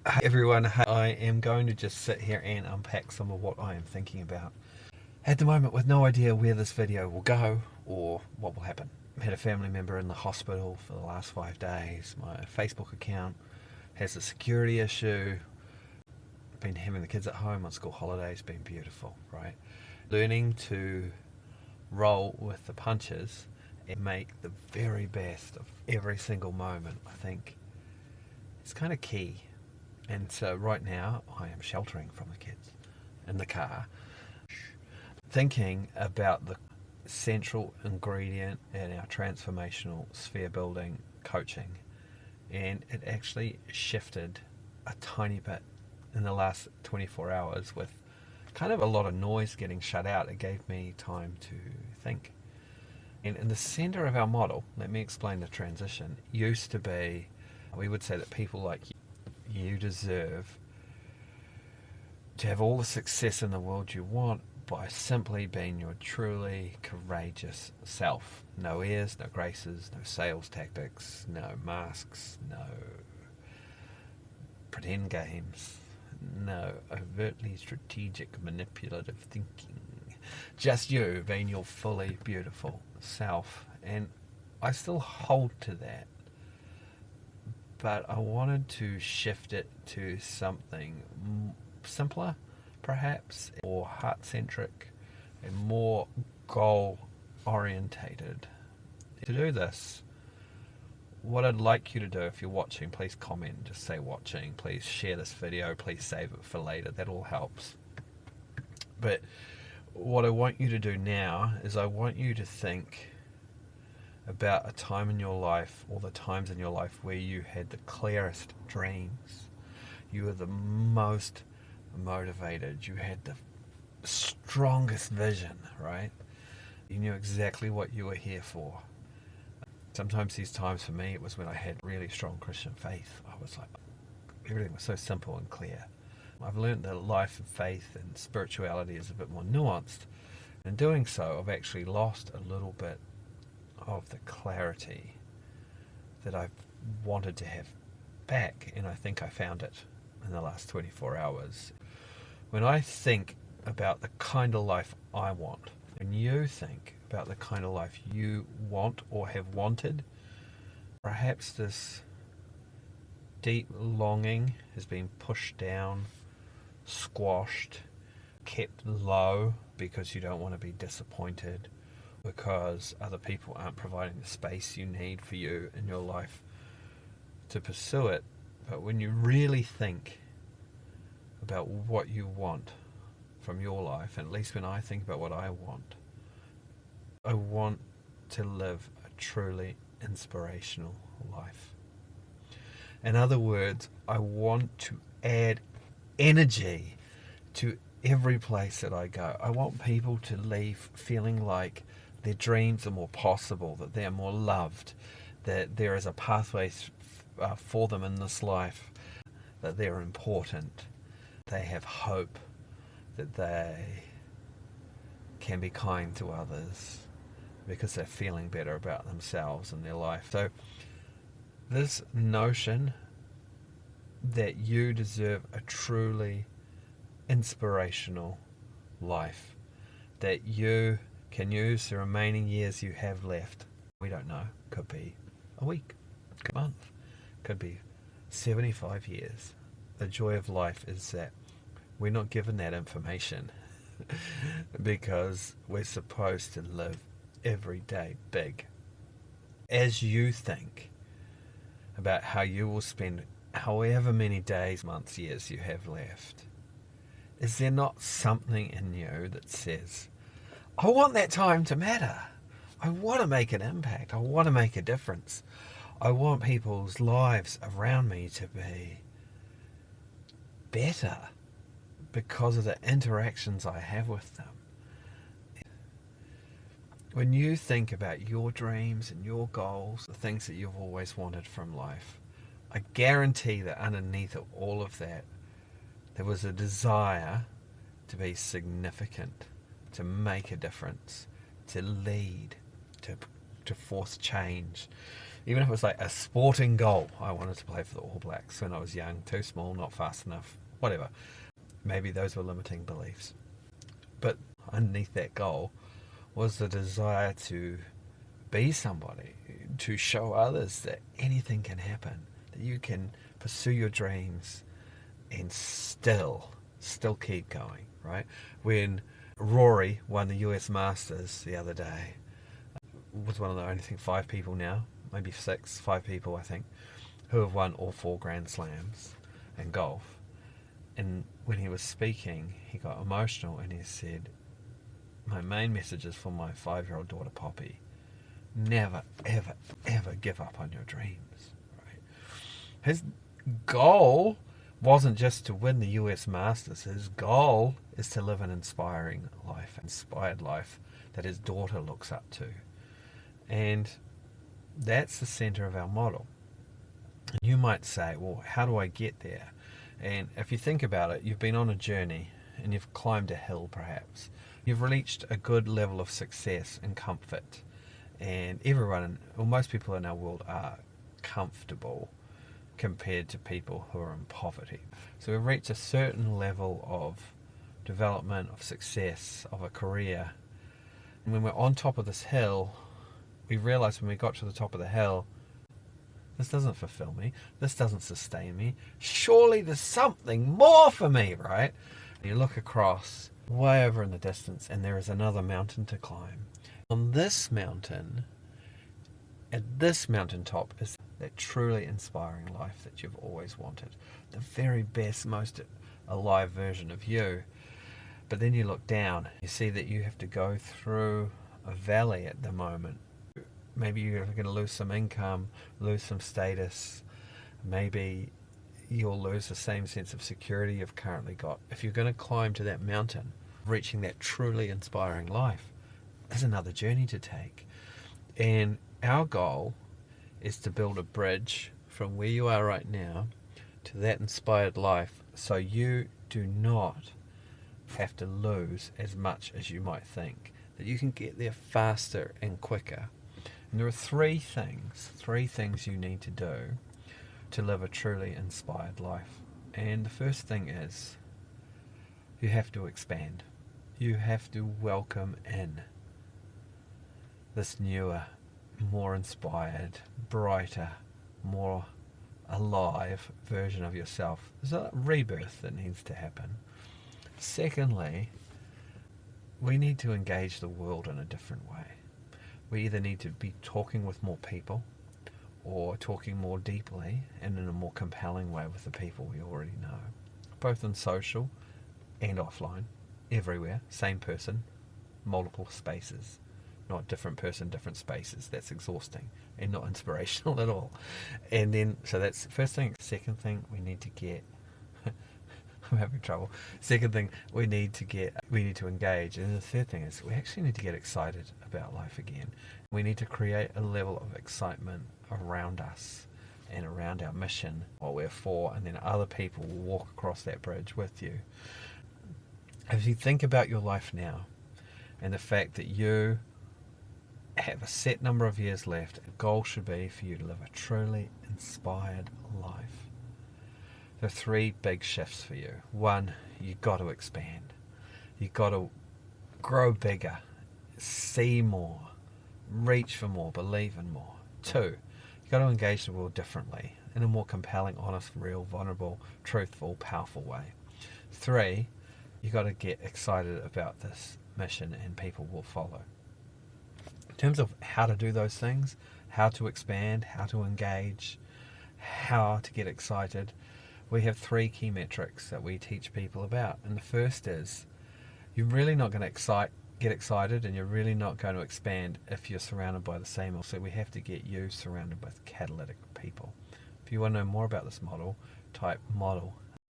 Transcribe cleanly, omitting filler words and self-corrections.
Hey everyone, I am going to just sit here and unpack some of what I am thinking about at the moment with no idea where this video will go or what will happen. I had a family member in the hospital for the last 5 days. My Facebook account has a security issue. Been having the kids at home on school holidays, been beautiful, right? Learning to roll with the punches and make the very best of every single moment, I think, it's kind of key. And so right now I am sheltering from the kids in the car, thinking about the central ingredient in our transformational sphere building coaching. And it actually shifted a tiny bit in the last 24 hours with kind of a lot of noise getting shut out. It gave me time to think. And in the center of our model, let me explain the transition, used to be, we would say that people like you deserve to have all the success in the world you want by simply being your truly courageous self. No airs, no graces, no sales tactics, no masks, no pretend games, no overtly strategic manipulative thinking. Just you being your fully beautiful self. And I still hold to that, but I wanted to shift it to something simpler, perhaps, or heart centric and more goal orientated. To do this, what I'd like you to do, if you're watching, please comment, just say watching, please share this video, please save it for later, that all helps. But what I want you to do now is I want you to think about a time in your life, or the times in your life where you had the clearest dreams, you were the most motivated, you had the strongest vision, right? You knew exactly what you were here for. Sometimes these times for me, it was when I had really strong Christian faith. I was like, everything was so simple and clear. I've learned that life and faith and spirituality is a bit more nuanced. In doing so, I've actually lost a little bit of the clarity that I've wanted to have back, and I think I found it in the last 24 hours. When I think about the kind of life I want, when you think about the kind of life you want or have wanted, perhaps this deep longing has been pushed down, squashed, kept low because you don't want to be disappointed, because other people aren't providing the space you need for you in your life to pursue it. But when you really think about what you want from your life, and at least when I think about what I want to live a truly inspirational life. In other words, I want to add energy to every place that I go. I want people to leave feeling like their dreams are more possible, that they're more loved, that there is a pathway for them in this life, that they're important, they have hope, that they can be kind to others because they're feeling better about themselves and their life. So this notion that you deserve a truly inspirational life, that you can use the remaining years you have left, we don't know, could be a week, could be a month, could be 75 years. The joy of life is that we're not given that information because we're supposed to live every day big. As you think about how you will spend however many days, months, years you have left, is there not something in you that says, I want that time to matter. I want to make an impact. I want to make a difference. I want people's lives around me to be better because of the interactions I have with them. When you think about your dreams and your goals, the things that you've always wanted from life, I guarantee that underneath all of that, there was a desire to be significant, to make a difference, to lead, to force change, Even if it was like a sporting goal, I wanted to play for the All Blacks when I was young, too small, not fast enough, whatever. Maybe those were limiting beliefs. But underneath that goal was the desire to be somebody, to show others that anything can happen, that you can pursue your dreams and still keep going, right? When Rory won the US Masters the other day, was one of the only, I think, 5 people now, maybe 5 people, I think, who have won all 4 Grand Slams in golf. And when he was speaking, he got emotional and he said, my main message is for my 5-year-old daughter, Poppy. Never, ever, ever give up on your dreams. Right? His goal wasn't just to win the US Masters. His goal is to live an inspired life that his daughter looks up to. And that's the center of our model. And you might say, well, how do I get there? And if you think about it, you've been on a journey and you've climbed a hill perhaps. You've reached a good level of success and comfort. And everyone, or most people in our world, are comfortable compared to people who are in poverty. So we've reached a certain level of development, of success, of a career. And when we're on top of this hill, we realize when we got to the top of the hill, this doesn't fulfill me. This doesn't sustain me. Surely there's something more for me, right? You look across, way over in the distance, and there is another mountain to climb. On this mountain, at this mountaintop, is that truly inspiring life that you've always wanted. The very best, most alive version of you. But then you look down, you see that you have to go through a valley at the moment. Maybe you're going to lose some income, lose some status. Maybe you'll lose the same sense of security you've currently got. If you're going to climb to that mountain, reaching that truly inspiring life, there's another journey to take. And our goal is to build a bridge from where you are right now to that inspired life, so you do not have to lose as much as you might think, that you can get there faster and quicker. And there are 3 things you need to do to live a truly inspired life. And the first thing is you have to expand. You have to welcome in this newer, more inspired, brighter, more alive version of yourself. There's a rebirth that needs to happen. Secondly, we need to engage the world in a different way. We either need to be talking with more people or talking more deeply and in a more compelling way with the people we already know. Both in social and offline, everywhere, same person, multiple spaces. Not different person, different spaces. That's exhausting and not inspirational at all. And then, so that's the first thing. Second thing, we need to get I'm having trouble. Second thing, we need to engage. And the third thing is we actually need to get excited about life again. We need to create a level of excitement around us and around our mission, what we're for, and then other people will walk across that bridge with you. If you think about your life now and the fact that you have a set number of years left, the goal should be for you to live a truly inspired life. There are 3 big shifts for you. 1, you've got to expand. You've got to grow bigger, see more, reach for more, believe in more. 2, you've got to engage the world differently, in a more compelling, honest, real, vulnerable, truthful, powerful way. 3, you've got to get excited about this mission and people will follow. In terms of how to do those things, how to expand, how to engage, how to get excited, we have 3 key metrics that we teach people about. And the first is, you're really not going to get excited and you're really not going to expand if you're surrounded by the same. So we have to get you surrounded by catalytic people. If you want to know more about this model, type model